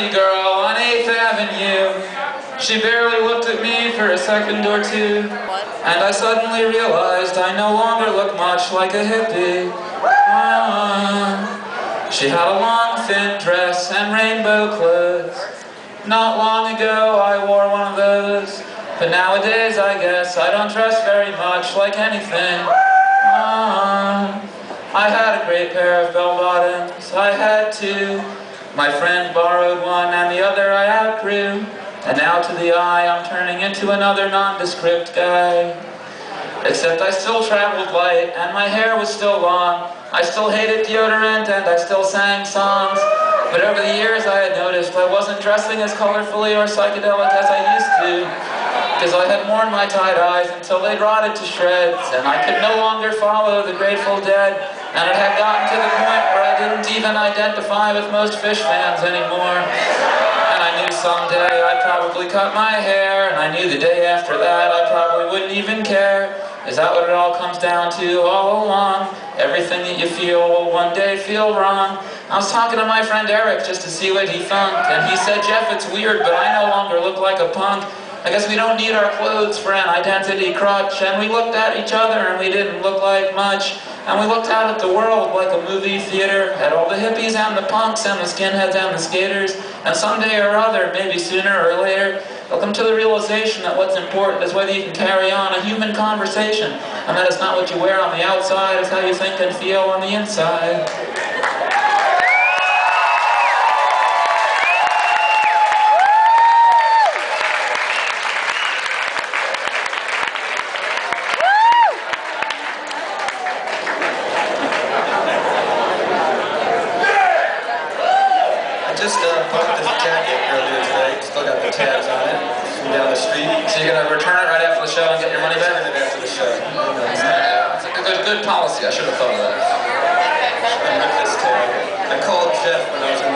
me girl on 8th Avenue. She barely looked at me for a second or two, and I suddenly realized I no longer look much like a hippie. She had a long, thin dress and rainbow clothes. Not long ago I wore one of those, but nowadays I guess I don't dress very much like anything. I had a great pair of bell-bottoms, I had two. My friend borrowed one and the other I outgrew. And now to the eye I'm turning into another nondescript guy. Except I still traveled light and my hair was still long. I still hated deodorant and I still sang songs. But over the years I had noticed I wasn't dressing as colorfully or psychedelic as I used to, because I had worn my tie-dyes until they'd rotted to shreds, and I could no longer follow the Grateful Dead, and it had gotten to the point where I didn't even identify with most Fish fans anymore. And I knew someday I'd probably cut my hair, and I knew the day after that I probably wouldn't even care. Is that what it all comes down to all along? Everything that you feel will one day feel wrong. I was talking to my friend Eric just to see what he thunked, and he said, Jeff, it's weird, but I no longer look like a punk. I guess we don't need our clothes for an identity crutch. And we looked at each other and we didn't look like much. And we looked out at the world like a movie theater, at all the hippies and the punks and the skinheads and the skaters. And someday or other, maybe sooner or later, they'll come to the realization that what's important is whether you can carry on a human conversation, and that it's not what you wear on the outside, it's how you think and feel on the inside. Just bought this jacket earlier today. Still got the tabs on it. From down the street. So you're gonna return it right after the show and get your money back? Return it after the show. It's like a good policy. I should have thought of that. I ripped this tag. I called Jeff when I was in